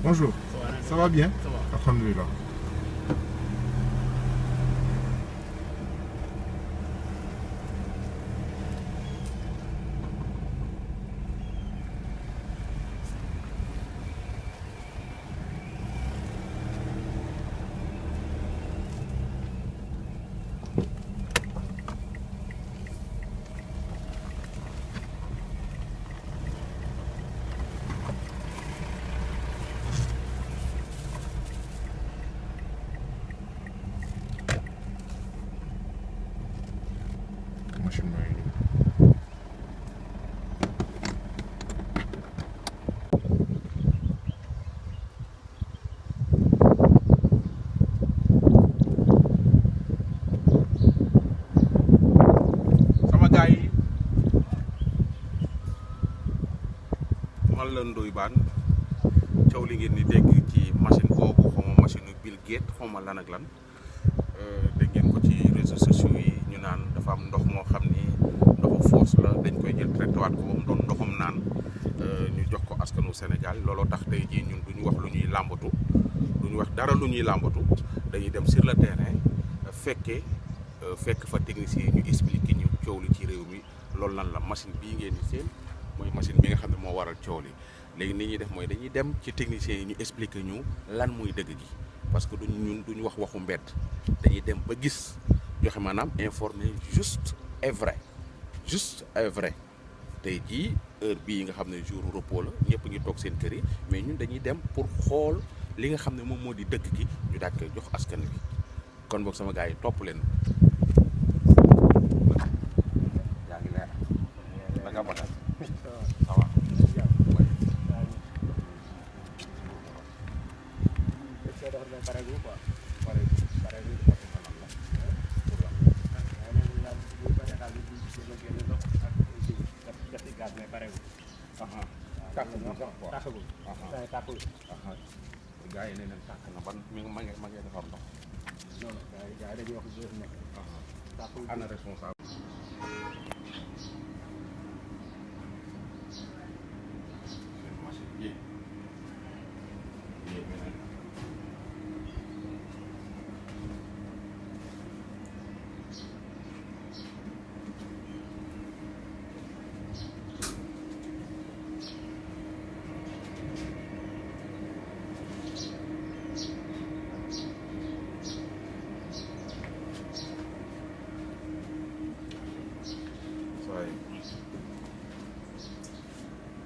Bonjour. Ça va bien? Ça va. Alhamdulillah. Machine baa ngi nii. sama gars yi man la Ndoye Bane coow li ngeen di dégg ci machine boobu xaw ma machine Bill Gates xaw ma lan ak lan dégg ngeen ko ci réseaux sociaux yi ñu naan dafa am ndox moo xam ni ndoxu force la dañ koy jël traité waat ko ba mu doon ndoxam naan ñu jox ko askanu Sénégal looloo tax tey jii ñun duñu wax lu ñuy làmbatu duñu wax dara lu ñuy làmbatu dañuy dem sur le terrain fekk fa technicien yi ñu expliqué ñu coow li ci réew mi loolu lan la machine bii ngeen di seen mooy machine bi nga xam ne moo waral coow li léegi ni ñuy def mooy dañuy dem ci techniciens yi ñu expliqué ñu lan muy dëgg gi parce que duñu wax waxu mbedd dañuy dem ba gis joxe maanaam informé juste et vrai tey jii heure bii nga xam ne jour repos la ñëpp ngi toog seen kër yi mais ñun dañuy dem pour xool li nga xam ne moom moo di dëgg gi ñu daal koy jox askan wi kon boog sama gars yi topp leen. yaa ngi leer da nga mën a ça va. gaa yi ne leen tàkk na ban ma ngee defar ndox. non gaa yi dañuy wax lu nekk. ana responsable.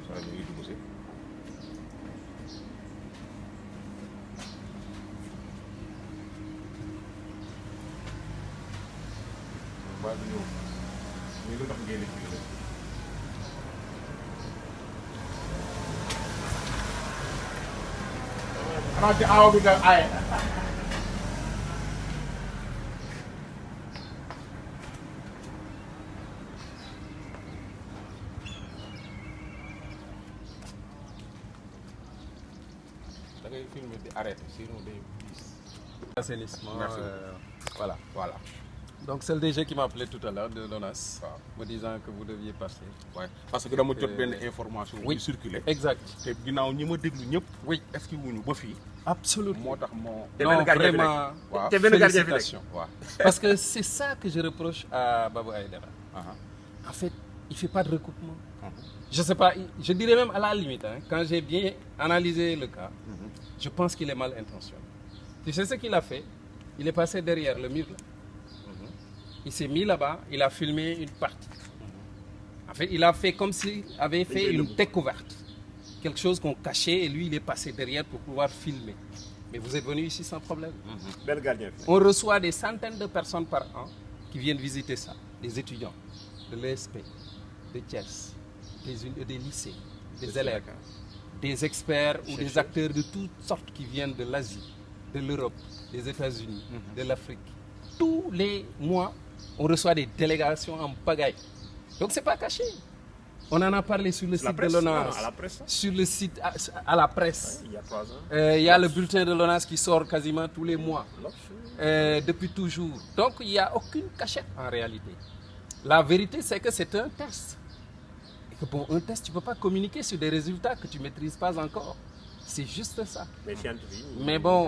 saa ñu ngi dugg si mbaa du ñëw ñu lu tax ngeen di filmé xanaa ci aaw bi nga aaye da ngay filmé di arrêté sinon day Assainissement, Merci voilà. voilà Donc c'est le DG qui m'a appelé tout à l'heure de l'ONAS, waaw me disant que vous deviez passer. waaye parce que dama jot benn information Oui. bu circulé Exact. te ginnaaw ñi ma déglu ñëpp Oui, est-ce que wuñu ba fii absolument. moo tax moo Non, vraiment, waaw félicitations. waaw Parce que c'est ça que je reproche à Babou Aïdara. aha En fait, il ne fait pas de recoupement. aha Je sais pas, je dirais même à la limite, hein, quand j'ai bien analysé le cas, je pense qu'il est mal intentionné. Tu sais ce qu'il a fait? Il est passé derrière le mur là. Il s'est mis là-bas, il a filmé une partie. En fait, il a fait comme s'il avait fait une découverte. Quelque chose qu'on cachait et lui, il est passé derrière pour pouvoir filmer. Mais vous êtes venu ici sans problème. Bel gardien. On reçoit des centaines de personnes par an qui viennent visiter ça. Des étudiants de l'ESP, de Thiès, des lycées, des élèves, des experts ou des acteurs de toutes sortes qui viennent de l'Asie, de l'Europe, des États-Unis, de l'Afrique. Tous les mois, on reçoit des délégations en pagaille. Donc c'est pas caché. On en a parlé sur le site de l'ONAS, à la presse, hein. sur le site à la presse. Il y a 3 ans. Il y a le bulletin de l'ONAS qui sort quasiment tous les mois, depuis toujours. Donc il n'y a aucune cachette en réalité. La vérité, c'est que c'est un test. Et que bon, un test, tu ne peux pas communiquer sur des résultats que tu ne maîtrises pas encore. C'est juste ça. mais scientifique yi. Mais bon,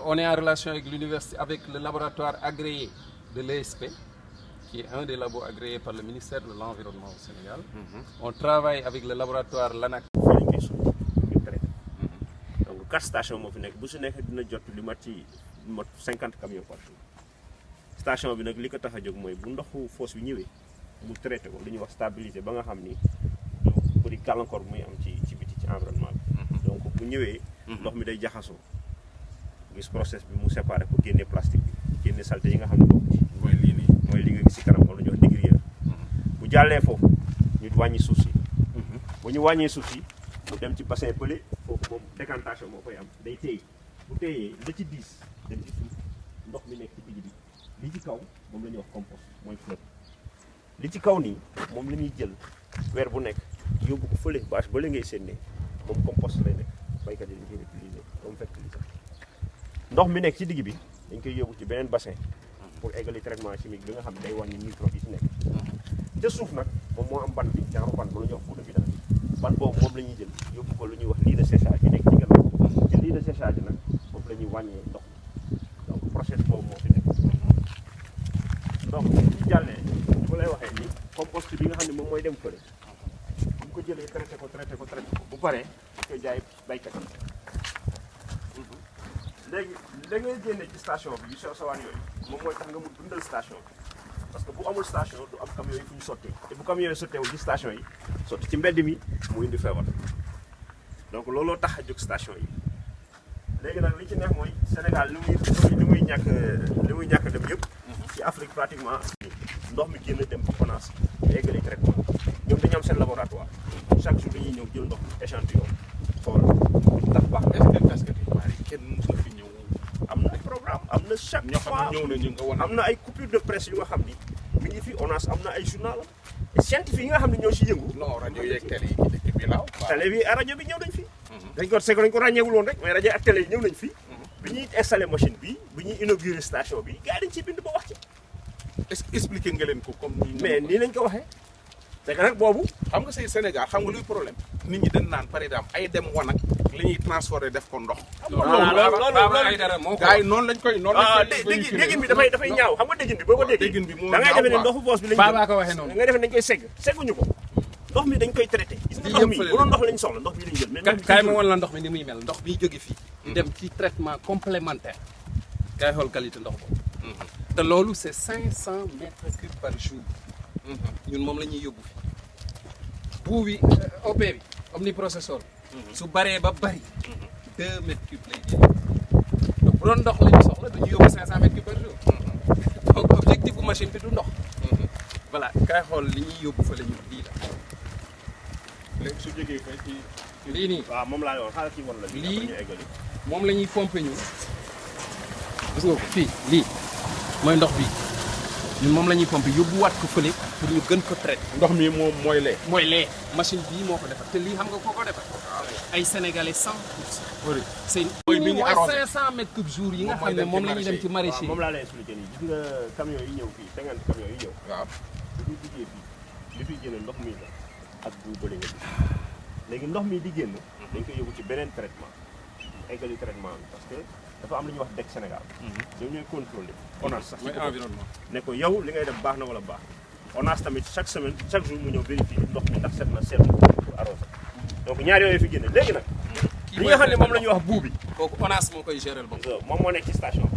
on est en relation avec l'université, avec le laboratoire agréé de l'ESP, qui est un des labos agréés par le ministère de l'Environnement au Sénégal. On travaille avec le laboratoire LANAC. fii lañ koy sotti ñu traité. donc 4 stations moo fi nekk bu si nekk dina jot li mat ci mot 50 camions par jour. station bi nag li ko tax a jóg mooy bu ndoxu fosse bi ñëwee mu traité ko lu ñuy wax stabiliser ba nga xam ni du bëri gàllankoor muy am ci biti ci environnement bi. donc bu ñëwee. ndox mi day jaxasoo. gis process bi mu séparé ko génne plastique bi génne saleté yi nga xam ne bokk ci. mooy lii nii. mooy li nga gis ci kanam moom la ñuy wax négrière. bu jàllee foofu ñu wàññi suuf si. bu ñu wàññee suuf si mu dem ci bassin pële foofu moom décantation moo koy am day téye bu téyee la ci diis dem ci suuf ndox mi nekk ci digg bi li ci kaw moom la ñuy wax compost mooy flotte li ci kaw nii moom la ñuy jël weer bu nekk yóbbu ko fële bâche ba la ngay séenee moom compost lay nekk baykat yi dañ koy utiliser comme fertiliser ndox mi nekk ci digg bi dañ koy yóbbu ci beneen bassin pour eggali traitement chimique bi nga xam ne day wàññi nitrote yi ci nekk ca suuf nag moom moo am ban bi genre ban ba la ñuy wax poudre vidange ban boobu moom la ñuy jël yóbbu ko lu ñuy wax lit de séchage yi nekk ci gannaaw ci lit de séchage yi nag moom la ñuy wàññee ndox donc process boobu moo fi nekk donc ci jàllee bu lay waxee ni compost bi nga xam ne moom mooy dem fële bu ñu ko jëlee traité ko bu paree dañ koy jaay baykat yi léegi da ngay génne ci station bi yu sew sawaan yooyu moom mooy tax nga mun dundal station bi parce que bu amul station du am camion yi fu ñu sottee te bu camion yi sotteewul ci station yi sotti ci mbedd mi mu indi feebar donc looloo tax a jóg station yi léegi nag li ci neex mooy Sénégal li muy ñàkk dem yëpp ci Afrique pratiquement ndox mi génn dem ci ONAS eggali traitement ñoom dañu am seen laboratoire chaque jour dañuy ñëw jël ndox mi échantillon xool ndax baax est-ce que kenn mës na fi ñëw. am na ay programme am na chaque ñoo xam fois ne ñëw nañu nga wan. am na ay coupure de presse yu nga xam ni mi ngi fi ONAS am na ay journal scientifique yi nga xam ne ñoo si yëngu. non rajo yeeg télé yi ci dëkk bi laaw. télé bi rajo bi ñëw nañ fi. dañ ko ràññeewul woon rek mais rajo ak télé yi ñëw nañ fi. bi ñuy installé machine bi bi ñuy inauguré station bi gars yi dañ ciy bind ba wax ci. est-ce que expliqué nga leen ko comme ni. mais nii lañ ko waxee. c'est que nag boobu. xam nga say Sénégal xam nga luy problème nit ñi dañ naan par exemple ay dem wanag li ñuy transformé def ko ndox. loolu ay dara moo ko gars yi noonu lañ koy. déggin bi dafay ñaaw xam nga déggin bi boo ko déggee. déggin bi moo da ngay defee ne ndoxu foos bi lañ Baba ko waxee noonu. da ngay defee ne dañ koy segg segguñu ko ndox mi dañ koy traité. gis nga ndox mi bu doon ndox lañ soxla ndox bi lañ jël. mais kaay ma wan la ndox mi ni muy mel ndox biy jóge fii. di dem ci traitement complémentaire. kaay xool qualité ndox boobu. te loolu c'est 500 mètres cubes par jour. ñun moom la ñuy yóbbu fi buu bi OP bi omniprocesseur su baree ba bari 2 mètres cubes lay génne donc bu doon ndox la ñu soxla dañuy yóbbu 500 mètres cubes par jour donc objectif bu machine bi du ndox. voilà kaay xool li ñuy yóbbu fa la ñu lii la. léegi su jógee fay ci. lii nii waaw moom laa yor xaaral ci wan la. lii ñu eggali. moom la ñuy pomper ñu gis nga ko fii lii mooy ndox bi ñun moom la ñuy pomper yóbbuwaat ko fële pour ñu gën ko traiter. ndox mi moom mooy lee. mooy lee machine bii moo ko defar te lii xam nga koo ko defar ay sénégalais 100%. bëri c'est mooy bi ñu arrosé 500 mètres cubes jour yi nga xam ne moom la ñuy dem ci maraîcher. moom laa lay expliqué nii gis nga camion yi ñëw fii 50 camion yi ñëw. waaw. li fiy jugee fii li fiy génne ndox mi la ak bu bële nga gis léegi ndox mi di génn. dañ koy yóbbu ci beneen traitement eggali traitement bi parce que dafa am lu ñuy wax DEC Sénégal. ñoom ñooy contrôler. ONAS sax mooy environnement. ne ko yow li ngay def baax na wala baax ONAS tamit chaque semaine chaque jour mu ñëw vérifier ndox mi ndax set na seetlu pour arroser donc ñaar yooyu fi génne léegi nag. li nga xam ne moom la ñuy wax buu bi. kooku ONAS moo koy gérer boobu. moom moo nekk ci station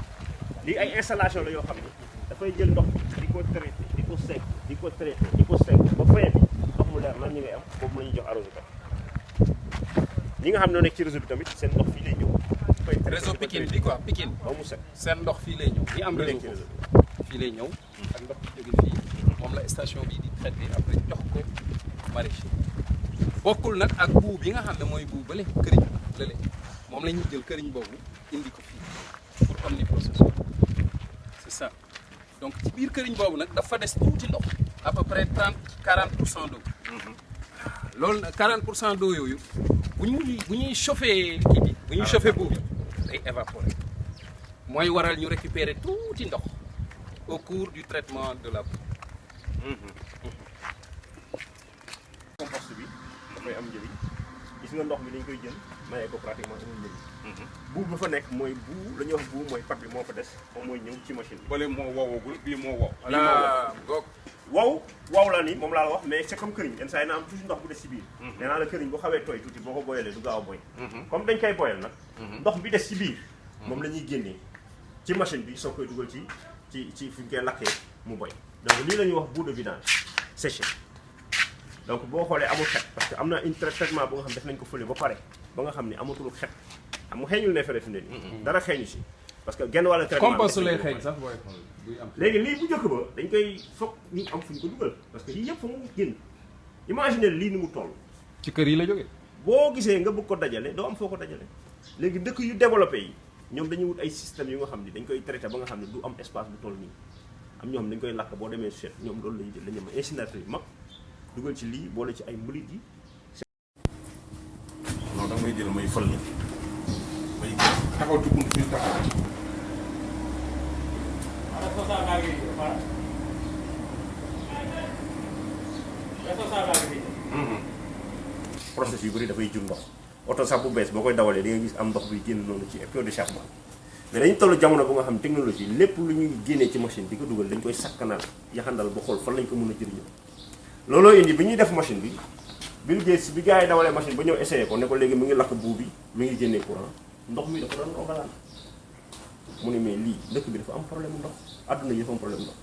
bi lii ay installation la yoo xam ne dafay jël ndox bi di ko traité di ko segg di ko traité di ko segg ba fin bi ndox mu leer lan ñu ngay am boobu la ñuy jox arroseur ñi nga xam ne nekk ci réseau bi tamit seen ndox fii lay ñëw. réseau Pikine bi quoi Pikine. ba mu set seen ndox fii lay ñëw. ñi am ñu réseau nekk ci réseau boobu fii lay ñëw ak ndox bi jóge fii moom la station bii di traité après jox ko maraîcher bokkul nag ak buu bi nga xam ne mooy buu bële këriñ lële moom la ñuy jël këriñ boobu indi ko fii pour omniprocesseur c'est ça donc ci biir këriñ boobu nag dafa des tuuti ndox à peu près 40% d'eau loolu nag 40% d'eau yooyu bu ñuy chauffé kii bi bu ñuy chauffé buu bi day évaporer mooy waral ñu récupérer tuuti ndox au cours du traitement de la boue. compost bi dafay am njëriñ gis gis nga ndox mi dañ koy jël mayee ko pratiquement amul njëriñ. buub ba fa nekk mooy bu la ñuy wax bu mooy pat bi moo fa des moom mooy ñëw ci machine bi. bële moo wowagul bii moo wow. voilà goog. wow la ni moom laa la wax mais c'est comme këriñ yenn saa yi na am tuuti ndox bu des ci biir. nee naa la këriñ bu xawee tooy tuuti boo ko boyalee du gaaw a boy. comme dañ koy boyal nag. ndox bi des ci biir. moom la ñuy génnee ci machine bi soo koy dugal ci fi ñu koy lakkee mu boy. donc lii la ñuy wax bout de vidange séché. donc boo xoolee amul xet parce que am na un traitement bu nga xam def nañ ko fële ba pare ba nga xam ni amatul xet am mu xeeñul neefere fi ne nii dara xeeñu si parce que genn wàllu traitement compost lay xeeñ sax booy xool buy am. léegi lii bu njëkk ba dañ koy foog ñu am fu ñu ko dugal parce que yii yëpp fa mu génn imaginer lii ni mu toll ci kër yi la jógee. boo gisee nga bëgg ko dajale doo am foo ko dajale léegi dëkk yu développé yi ñoom dañuy wut ay systèmes yu nga xam ni dañ koy traité ba nga xam ne du am espace bu toll nii am ñoo xam dañ koy lakk boo demee suet ñoom loolu lañu jël la ñu am incinérateur yu mag dugal ci lii boole ci ay mbalit yi. non da ngay jël may fël ni may taxaw ci bunt bi taxaw. processus yu bëri dafay jur ndox oto sax bu bees boo koy dawalee di nga gis am ndox buy génn noonu ci queue de chargement mais dañu toll jamono bu nga xam technologie lépp lu ñuy génnee ci machine di ko dugal dañ koy sakkanal yaxandal ba xool fan lañ ko mën a jëriñoo. looloo indi bi ñuy def machine bi Bill Gates bi gars yi dawalee machine ba ñëw essayé ko ne ko léegi mu ngi lakk buub bi mi ngi génnee courant ndox mi dafa doon rogalaan mu ne mais lii dëkk bi dafa am problème ndox adduna yi dafa am problème ndox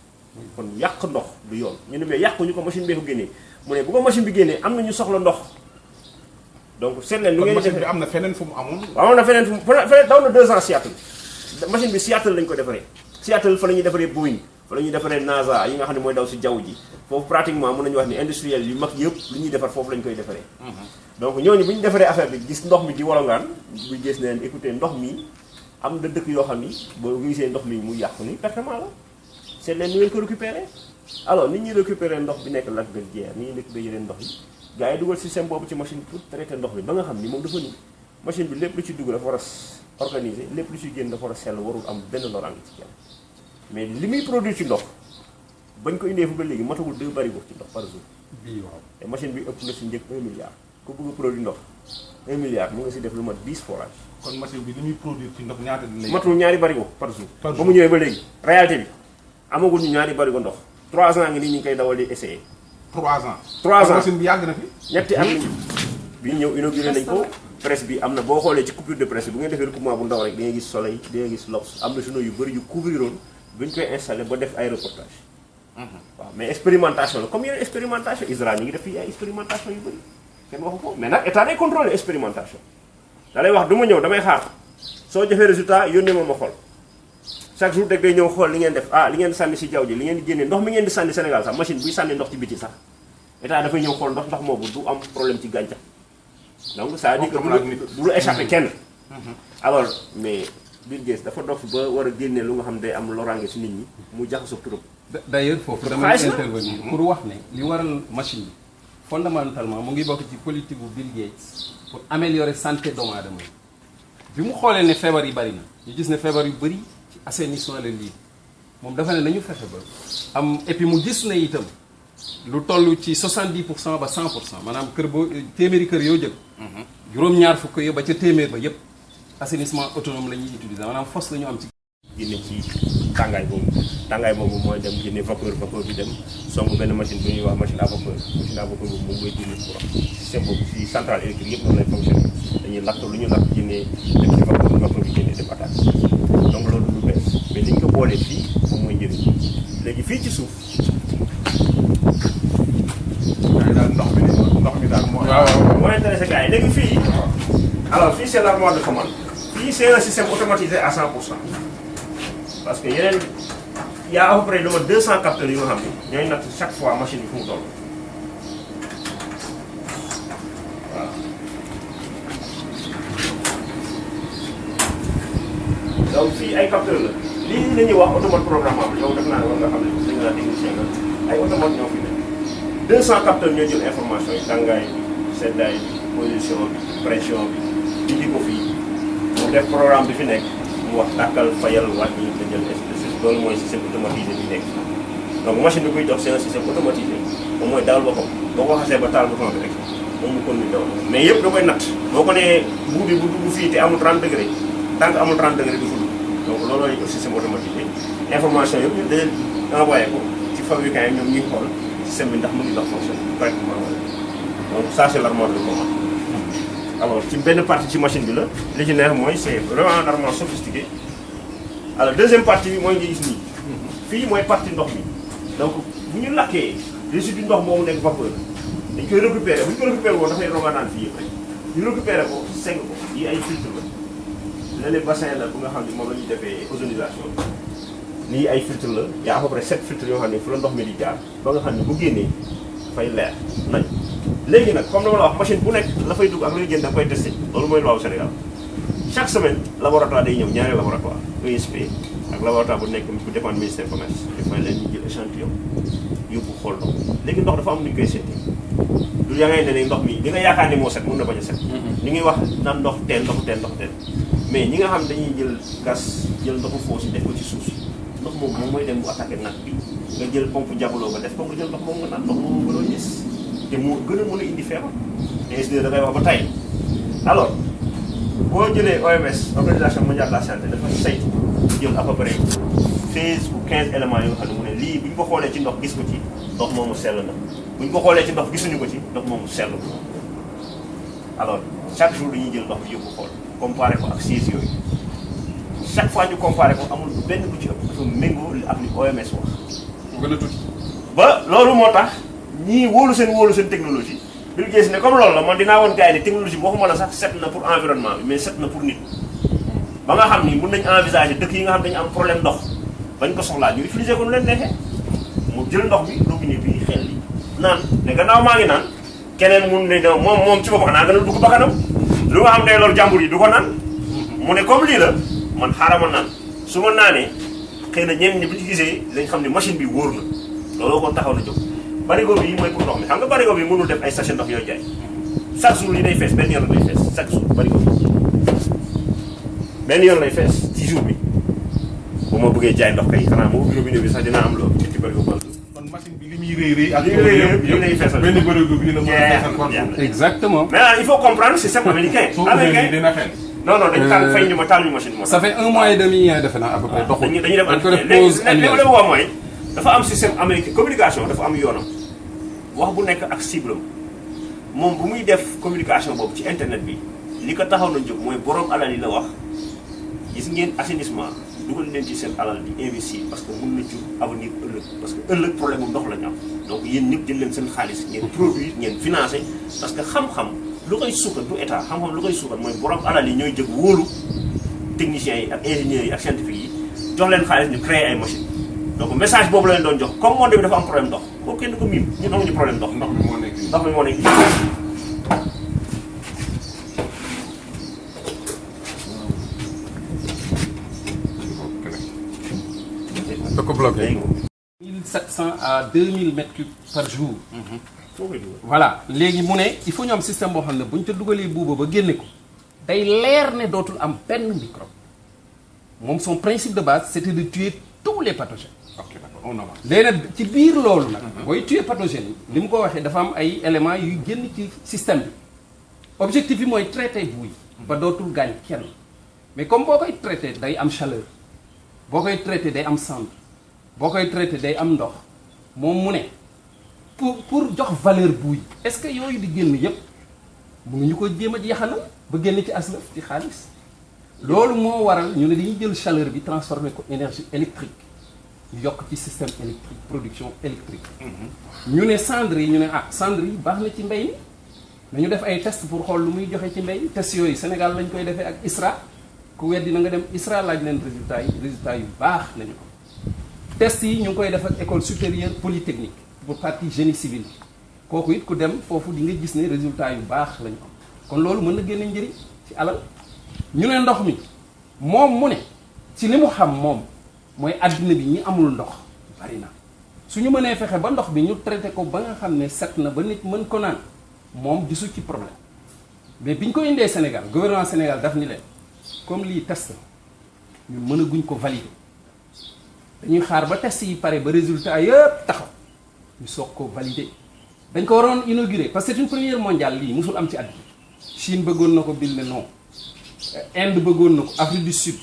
kon yàq ndox du yoon ñu ne mais yàquñu ko machine bee ko génnee mu ne bu ko machine bi génnee am na ñu soxla ndox donc seet leen lu ngeen machine bi am na feneen fu mu amoon. waaw am na feneen fu mu feneen daw na 2 ans Seattle machine bi Seattle lañ ko defaree Seattle fa la ñuy defaree Boeing fa la ñuy defaree NASA yi nga xam ne mooy daw si jaww ji foofu pratiquement mën nañu wax ni industriel yu mag yëpp lu ñuy defar foofu lañ koy defaree. donc ñooñu bu ñu defaree affaire bi gis ndox mi di wolongaan bu gis ne leen écoutez ndox mi am na dëkk yoo xam ni boo gisee ndox mi mu yàqu ni pertement la c'est leen ni ngeen ko récupérer alors nit ñi récupérer ndox bi nekk lac de Guiers ni ñuy récupérer yeneen ndox yi gars yi dugal système boobu ci machine pour traiter ndox mi ba nga xam ni moom dafa ni machine bi lépp lu ci dugg dafa war a organiser lépp lu ci génn dafa war a sell warul am benn loraange ci kenn mais li muy produire ci ndox bañ ko indee fu ba léegi matagul 2 barigo ci ndox par jour. bii waaw te machine bi ëpp na si njëg 1 milliard ku bëgg a produire ndox 1 milliard mu nga si def lu mat 10 forage. kon machine bi li muy produire ci ndox ñaata lay. matul ñaari barigo par jour. par jour ba mu ñëwee ba léegi réalité bi amagul ñu ñaari barigo ndox 3 ans ngi nii ñu ngi koy dawal di essayer. 3 ans. 3 ans machine bi yàgg na fi. ñetti at lañu bi ñëw inauguré nañ ko presse bi am na boo xoolee ci coupure de presse bu ngeen defee recoupement bu ndaw rek di nga gis soleil di nga gis L'Obs am na journaux yu bëri yu couvriroon bu ñu koy installé ba def ay reportage waaw mais expérimentation la comme yeneen expérimentation Israël ñu ngi def fii ay expérimentation yu bëri kenn waxu ko mais nag état day contrôler expérimentation da lay wax du ma ñëw damay xaar soo jëfee résultat yónnee ma xool chaque jour rek day ñëw xool li ngeen def li ngeen sànni si jaww ji li ngeen di génnee ndox mi ngeen di sànni Sénégal sax machine buy sànni ndox ci biti sax état dafay ñëw xool ndox moomu du am problème ci gàncax donc ça veut dire que du lu échappé kenn alors mais Bill Gates dafa dof ba war a génne lu nga xam day am loraange si nit ñi mu jaxasoo trop. d'ailleurs foofu dama intervenir pour wax ne li waral machine bi fondamentalement mu ngi bokk ci politique bu Bill Gates pour améliorer santé doomu aadama yi bi mu xoolee ne feebar yi bari na ñu gis ne feebar yu bëri ci assainissement la lii moom dafa ne nañu fexe ba am et puis mu gis ne itam lu toll ci 70% ba 100% maanaam kër boo téeméeri kër yoo jël juróom-ñaar fukk yo ba ca téeméer ba yépp assainissement autonome la ñuy utiliser maanaam fosse la ñu am ci génne ci tàngaay boobu mooy dem génne vapeur bi dem song benn machine bu ñuy wax machine à vapeur boobu moom mooy génne courant système boobu si centrale électrique yëpp noonu lay fonctionné dañuy lakk lu ñu lakk génnee dem ci vapeur bi génne dem attaque donc loolu lu bees mais li ñu ko boolee fii moom mooy njëriñ léegi fii ci suuf ndox mi daal moo intéressé gars yi léegi fii alors fii c'est l'armoire de commande fii c'est un système automatisé à 100% parce que yeneen y a à peu près lu ma 200 capteurs yu nga xam ne ñooy natt chaque fois machine bi fu mu toll waaw donc fii ay capteurs la lii la ñuy wax automate programmable yow def naa ne war nga xam ne dañu la technicien nga ay automate ñoo fi nekk 200 capteurs ñoo jël information yi tàngaay bi seddaay bi position bi pression bi indi ko fii mu def programme bi fi nekk mu wax tàkkal fayal wàññi nga jël espèce loolu mooy système automatisé bi nekk donc machine bi koy dox c'est un système automatisé moom mooy dawal boppam boo ko xasee ba taal bouton bi rek moom mu continué daw mais yëpp da koy natt boo ko nee bout bi bu dugg fii te amul 30 degré tant que amul 30 degré du ful donc loolooy système automatique information yëpp ñu dañu envoyé ko ci fabricant yi ñoom ñuy xool système bi ndax mu ngi dox fonctionne correctement wala donc ça c'est l'armoire de commande. Alors ci benn partie ci machine bi la li ci neex mooy c'est vraiment un armoire sophistiqué. Alors deuxième partie bi mooy nga gis nii fii mooy partie ndox mi donc bu ñu lakkee résidu ndox moomu nekk vapeur dañ koy récupérer bu ñu ko récupérer woon dafay roganaan fii yëpp rek ñu récupérer ko seng ko yi ay filtre la léeg-léeg bassin la bu nga xam ne moom la ñuy defee ozonisation lii ay filtre la y a à peu près 7 filtres yoo xam ne fu la ndox mi di jaar ba nga xam ne bu génnee dafay leer nañ léegi nag comme dama la wax machine bu nekk la fay dugg ak luy génn da koy testé loolu mooy loi Sénégal chaque semaine laboratoire day ñëw ñaari laboratoire ESP ak laboratoire bu nekk bu dépend ministère commerce dafay leen ñu jël échantillon yóbbu xool ndox léegi ndox dafa am nu ñu koy seetee du yaa ngay ne ndox mi li nga yaakaar ne moo set mën na bañ a set li ngi wax naan ndox teen mais ñi nga xam dañuy jël gas jël ndoxu foos yi def ko ci suuf si ndox moom mooy dem bu attaqué nag bi nga jël pompe jabaloo nga def ko nga jël ndox moom nga naan ndox moom gën a gis te moo gën a mën a indi feebar te da ngay wax ba tey alors boo jëlee OMS organisation mondiale de la santé dafa saytu jël à peu près 16 ou 15 éléments yoo xam ne mu ne lii bu ñu ko xoolee ci ndox gis ko ci ndox moomu sell na bu ñu ko xoolee ci ndox gisuñu ko ci ndox moomu sell alors chaque jour dañuy jël ndox bi yóbbu xool comparé ko ak 16 yooyu chaque fois ñu comparé ko amul benn bu ci ëpp dafa méngoo li ak li OMS wax. mu gën a tuuti. ba loolu moo tax ñii wóolu seen technologie. Bill Gates ne comme loolu la man dinaa woon gars yi ne technologie bi waxuma la sax set na pour environnement bi mais set na pour nit ba nga xam ni mën nañ envisager dëkk yi nga xam dañu am problème ndox bañ ko soxlaa ñu utiliser ko nu leen neexee mu jël ndox bi robinet bi xel li naan ne gannaaw maa ngi naan keneen mun ne moom ci boppam xanaa gën a dugg bakkanam lu nga xam ne loolu jàmbur yi du ko naan mu ne comme lii la man xaaral ma naan su ma naanee xëy na ñenn ñi bu ñu gisee lañ xam ne machine bi wóor na looloo ko taxaw na jóg barigo bi mooy pour ndox mi xam nga barigo bi mënul def ay sachet ndox yooyu jaay chaque jour li day fees benn yoon lay fees chaque jour barigo bi benn yoon lay fees ci jour bi bu ma bëggee jaay ndox kay xanaa moo robinet bi sax dina am loo ci barigo ba kon machine bi li muy rëy ak li lay feesal benn barigo bi dina mën a feesal par jour. Exactement. Maintenant il faut comprendre système américain. américain dina xel. non dañu taal fay ñu ma taal ñu machine moo ça fait 1 mois et demi defe naa à peu près doxul. dañuy def dañ ko def pause li ma wax mooy dafa am système américain communication dafa am yoonam wax bu nekk ak cible moom bu muy def communication boobu ci internet bi li ko taxaw na jóg mooy borom alal yi la wax gis ngeen assainissement dugal leen ci seen alal di investir parce que mën na jur avenir ëllëg parce que ëllëg problème bu ndox la ñu am donc yéen ñëpp jël leen seen xaalis ngeen produire ngeen financer parce que xam-xam lu koy suukat du état xam-xam lu koy suukat mooy borom alal yi ñooy jëg wóolu techniciens yi ak ingénieurs yi ak scientifiques yi jox leen xaalis ñu créer ay machines donc message boobu la leen doon jox comme monde bi dafa am problème ndox boobu kenn ko miim ñun amuñu problème ndox ndox mi moo nekk nii. ndox mi moo nekk da ko bloqué. léegi 1700 à 2000 mètres cubes par jour. foo koy dugal voilà léegi mu ne il faut ñu am système boo xam ne bu ñu ca dugalee buuba ba génne ko day leer ne dootul am benn microbe moom son principe de base c'était de tuer tous les pathogènes. ok d'accord on avance. léegi nag ci biir loolu nag. booy tuer pathogènes yi li mu ko waxee dafa am ay éléments yuy génn ci système bi objectif bi mooy traiter buy ba dootul gaañ kenn mais comme boo koy traiter day am chaleur boo koy traiter day am cendre boo koy traiter day am ndox moom mu ne pour jox valeur buy est-ce que yooyu di génn yépp mënuñu ko jéem a yaxanal ba génn ci aslëf ci xaalis loolu moo waral ñu ne dañuy jël chaleur bi transformer ko énergie électrique ñu yokk ci système électrique production électrique ñu ne cendre yi ñu ne cendre yi baax na ci mbay mi mais ñu def ay test pour xool lu muy joxe ci mbay mi test yooyu Sénégal lañ koy defee ak ISRA ku weddi na nga dem ISRA laaj leen résultat yu baax lañu ko test yi ñu ngi koy def ak école supérieure polytechnique pour partie génie civil kooku it ku dem foofu di nga gis ne résultat yu baax lañu am kon loolu mën na génne njëriñ ci alal ñu ne ndox mi moom mu ne ci li mu xam moom mooy àddina bi ñi amul ndox bari na suñu mënee fexe ba ndox bi ñu traité ko ba nga xam ne set na ba nit mën ko naan moom gisu ci problème mais biñ ko indee Sénégal gouvernement Sénégal daf ni leen comme lii test ñun mën a guñ ko valider dañuy xaar ba test yi pare ba résultat yëpp taxaw ñu soog ko valider dañ ko waroon inaugurer parce que c'est une première mondiale lii musul am ci at bi Chine bëggoon na ko Bill ne non Inde bëggoon na ko Afrique du Sud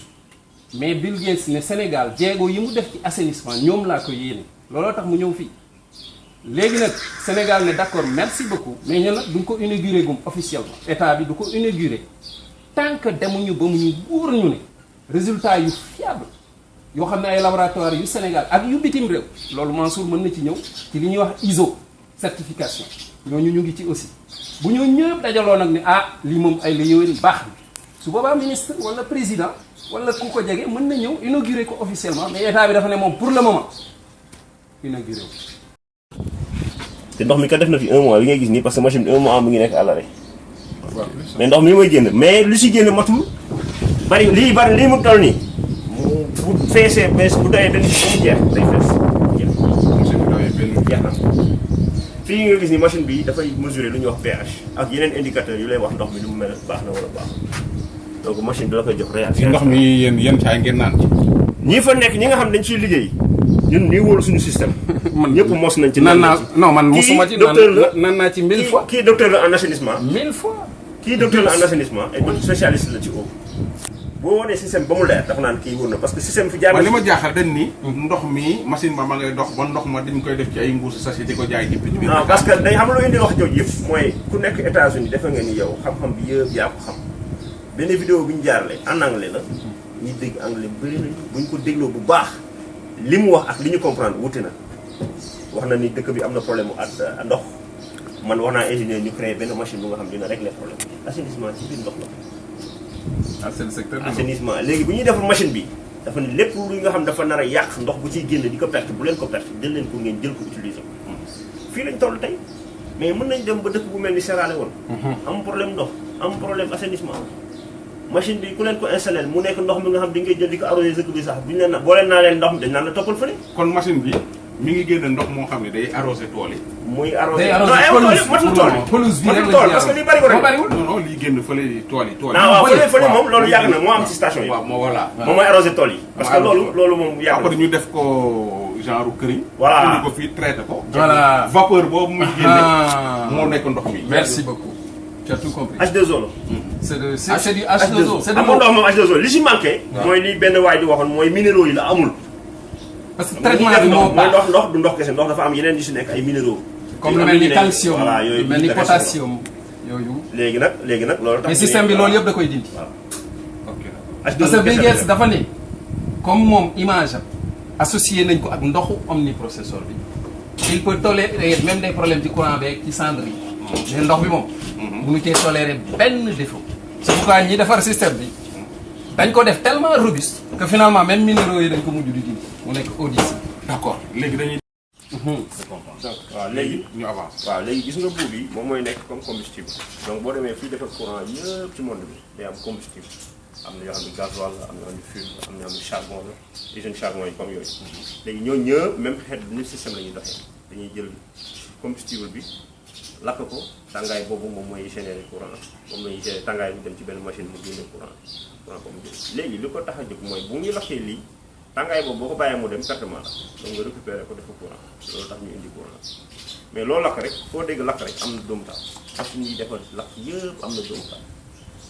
mais Bill Gates ne Sénégal jéego yi mu def ci assainissement ñoom laa ko yéene looloo tax mu ñëw fii léegi nag Sénégal ne d'accord merci beaucoup mais ñun nag duñ ko inaugurer gum officiellement état bi du ko inaugurer tant que demuñu ba mu ñu wóor ñu ne résultat yu fiable yoo xam ne ay laboratoire yu Sénégal ak yu bitim réew loolu Mansour mën na ci ñëw ci li ñuy wax ISO certification ñooñu ñu ngi ci aussi bu ñoo ñëpp dajaloo nag ne ah lii moom ay la yowén baax na su boobaa ministre wala président wala ku ko jege mën na ñëw inaugurer ko officiellement mais état bi dafa ne moom pour le moment inauguré wu. te ndox mi kat def na fi 1 mois bi ngay gis nii parce que machine bi 1 mois mu ngi nekk à l'arrêt mais ndox mi mooy génn mais lu si génn matul bari lii mu toll nii bu feesee bees bu doyee benn ba mu jeex day fees jeex jeex na fii nga gis ni machine bi dafay mesurer lu ñuy wax pH ak yeneen indicateurs yu lay wax ndox mi lu mu mel baax na wala baax donc machine bi la koy jox réaction. ndox mi yéen yenn saa yi ngeen naan ci. ñi fa nekk ñi nga xam dañ ciy liggéey ñun nii wóolu suñu système. man ñëpp mos nañ ci. nan naa non man mosuma ci docteur la nan naa ci 1000 fois. kii docteur la en assainissement. 1000 fois. kii docteur la en assainissement et donc spécialiste la ci eau. boo wanee système ba mu leer dafa naan kii wóor na parce que système fi jaar na. li ma jaaxal dañ ni. ndox mi machine ba ma ngay dox ba ndox ma dañ koy def ci ay mbuusu sachet di ko jaay ci biir. non parce que day xam lu indi wax jooju yëpp mooy ku nekk États-Unis defe nga ni yow xam-xam bi yëpp yaa ko xam benn vidéo bi ñu jaarale en anglais la ñi dégg anglais bëri nañu bu ñu ko dégloo bu baax li mu wax ak li ñu comprendre wuute na wax na ni dëkk bi am na problème mu at ndox man wax naa ingénieur ñu créé benn machine bu nga xam dina régler problème assainissement ci biir ndox la. ah c'est le secteur de assainissement léegi bu ñuy defar machine bi dafa ne lépp lu nga xam dafa nar a yàq ndox bu ciy génn di ko perte bu leen ko perte jël leen ko ngeen jël ko utiliser ko fii lañ toll tey mais mën nañ dem ba dëkk bu mel ni Sierra Leone am problème ndox am problème assainissement machine bi ku leen ko installé mu nekk ndox mi nga xam di ngay jël di ko arrosé dëkk bi sax buñu leen boo leen naa leen ndox mi dañ naan la toppal fële kon machine bi mi ngi génne ndox moo xam ne day arrosé tool yi. muy arrosé day arrosé matul tool bi pelouse bi rek matul tool parce que li bari ko rek non non lii génn fële tool yi. waaw fële moom loolu yàgg na moo am ci station yi. waaw moo voilà. moom mooy arrosé tool yi. parce que loolu moom yàgg na. après ñu def ko genre këriñ. voilà indi ko fii traité ko. voilà vapeur boobu muy génne. moo nekk ndox mi. merci beaucoup. tu as tout compris. H2O la. c'est du H2O. c'est de amul ndox moom H2O li si manqué. mooy li benn waay di waxoon mooy minéraux yi la amul. parce que traitement bi moo mooy ndox du ndox kese ndox dafa am yeneen yu si nekk ay minéraux. comme lu mel ni calcium voilà yooyu lu mel ni potassium yooyu. léegi nag loolu tax mais système bi loolu yëpp da koy dindi. waaw ok parce que Bill Gates dafa ne comme moom image am associé nañ ko ak ndoxu omniprocesseur bi il peut tolérer même des problèmes ci courant beeg ci cendre yi. mais ndox bi moom. mënu cee tolérer benn défaut. c'est pourquoi ñi defar système bi dañ ko def tellement robuste que finalement même minéraux yi dañ ko mujj di dindi mu nekk audit. d'accord léegi dañuy. waaw léegi ñu avance. waaw léegi gis nga buub bi moom mooy nekk comme combustible donc boo demee fii defar courant yëpp ci monde bi day am combustible am na yoo xam ne gasoil la am na yoo xam ne fuel la am na yoo xam ne charbon la usine charbon yi comme yooyu léegi ñoo ñëpp même xeet ni système la ñuy doxee dañuy jël combustible bi lakk ko tàngaay boobu moom mooy générer courant moom la ñuy générer tàngaay bi dem ci benn machine mu génne courant ba mu jël léegi li ko tax a jóg mooy bu ñu lakkee lii tàngaay boobu boo ko bàyyee mu dem pertement la donc nga récupérer ko def ko courant loolu tax ñu indi courant mais loolu lakk rek foo dégg lakk rek am na dóomu taal parce que ñuy defar lakk yëpp am na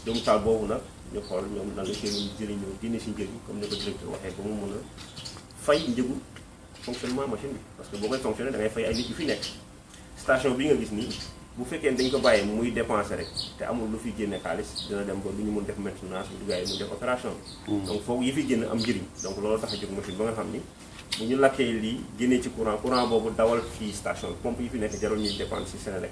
dóomu taal boobu nag ñu xool ñoom nan la koy mën jëriñoo génne si njëg comme ni ko directeur waxee ba mu mën a fay njëgu fonctionnement machine bi parce que boo koy fonctionner da ngay fay ay nit yu fi nekk station bi nga gis nii bu fekkee dañ ko bàyyee muy dépenser rek te amul lu fi génne xaalis dina dem ba lu ñu mun def maintenance bu gars yi mun def opération bi donc foofu yi fi génn am njëriñ donc loolu tax a jóg machine ba nga xam ni bu ñu lakkee lii génnee ci courant boobu dawal fii station pompe yi fi nekk jarul ñuy dépendre si Senelec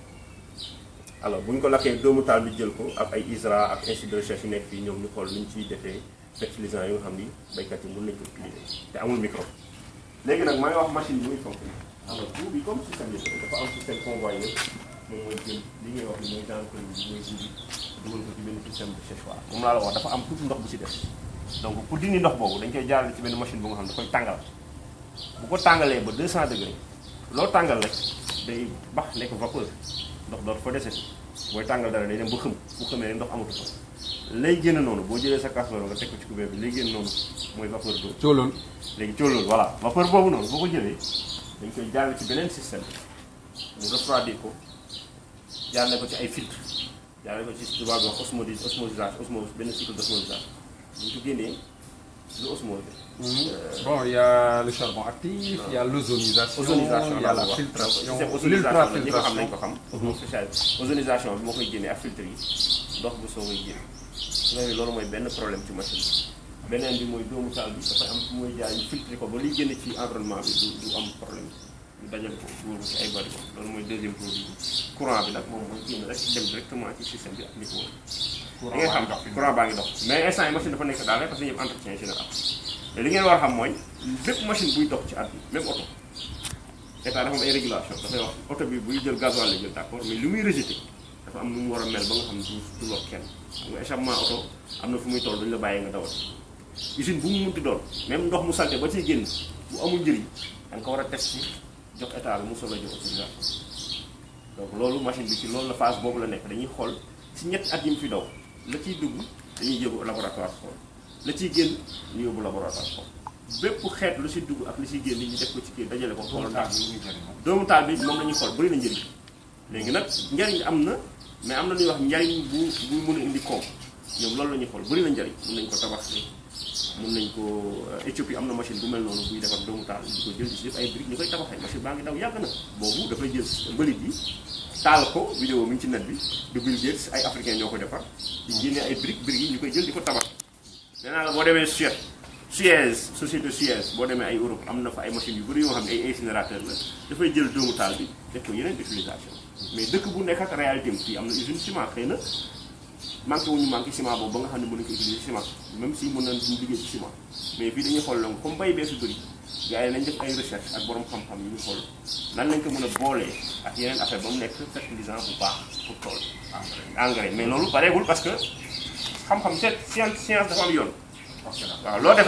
alors bu ñu ko lakkee doomu taal bi jël ko ak ay ISRA ak institut de recherche yu nekk fii ñoom ñu xool nu ñu ciy defee fertilisant yi nga xam ni béykat yi mën nañ ko utiliser te amul micro léegi nag maa ngi wax machine bi muy fonctionner alors tout bi comme système bi dafa am système convoyeur moom mooy jël li ngay wax ni mooy dans ko mooy dindi dugal ko ci benn système de séchoir moom laa la wax dafa am tuuti ndox bu si def donc pour dindi ndox boobu dañ koy jaarale ci benn machine bu nga xam ne da koy tàngal bu ko tàngalee ba 200 degré loo tàngal rek day bax nekk vapeur ndox dootu fa dese booy tàngal dara day dem ba xëm bu xëmee rek ndox amatu fa lay génn noonu boo jëlee sa casserole nga teg ko ci kubéer bi lay génn noonu mooy vapeur d'eau cooloon léegi cooloon voilà vapeur boobu noonu boo ko jëlee dañ koy jaarale ci beneen système ñu refroidir ko jaarale ko ci ay filtre jaarale ko ci tubaab bi wax osmosisation benn cycle d'osmosisation bu ñu ko génnee du osmose. Bon, il y a le charbon actif, il y a l'ozonisation, il y a la filtration, l'ultrafiltration. Ozonisation bi moo koy génnee ak filtre yi ndox bu soo koy génne loolu mooy benn problème ci machine bi. beneen bi mooy doomu taal bi dafay am fu muy jaay ñu filtré ko ba liy génne ci environnement bi du am problème ñu dajale ko dugal ko ci ay barigo loolu mooy deuxième produit bi. Courant bi nag moom mooy génn rek dem directement ci système bi appliqué woon. da ngay xam courant baa ngi dox mais instant yi machine dafa nekk daal rek parce que ñëpp entretien général mais li ngeen war a xam mooy bépp machine buy dox ci àdduna même oto état dafa am ay régulation dafay wax oto bi buy jël gasoil la jël d'accord mais li muy rejeté dafa am nu mu war a mel ba nga xam ne du lor kenn xam nga échappement oto am na fu muy toll dañu la bàyyi nga dawal usine bu mu munti doon même ndox mu salté ba ciy génn bu amul njëriñ da nga ko war a test jox état bi mu soog a jox autorisation donc loolu machine bi ci loolu la phase boobu la nekk dañuy xool ci ñetti at yi mu fi daw la ciy dugg dañuy yóbbu laboratoire xool la ciy génn ñu yóbbu laboratoire xool bépp xeet lu si dugg ak li siy génn ñu def ko ci kii dajale ko xool ndax doomu taal bi moom la ñuy xool bëri na njëriñ léegi nag njariñ am na mais am na ñuy wax njariñ bu mën a indi koom ñoom loolu la ñuy xool bëri na njariñ mën nañ ko tabax mën nañ ko Éthiopie am na machine bu mel noonu buy defar doomu taal di ko jël di def ay briques ñu koy tabaxee machine baa ngi daw yàgg na boobu dafay jël mbalit yi taal ko vidéo mi ngi ci net bi du Bill Gates ay africains ñoo ko defar di génnee ay briques yi ñu koy jël di ko tabax nee naa la boo demee Suez société Suez boo demee ay Europe am na fa ay machines yu bëri yoo xam ne ay incinérateur la dafay jël doomu taal bi def ko yeneen utilisation mais dëkk bu nekk ak réalité am fii am na usine ciment xëy na manqué ciment boobu ba nga xam ne mën nañu ko utiliser ciment même si mën nañu liggéey ci ciment mais fii dañuy xool donc comme bay bee su bëri gars yi nañ def ay recherche ak borom xam-xam yi ñu xool nan lañ ko mën a boolee ak yeneen affaire ba mu nekk fertilisant bu baax pour tool engrais mais loolu pareegul parce que xam-xam science dafa am yoon waaw loo def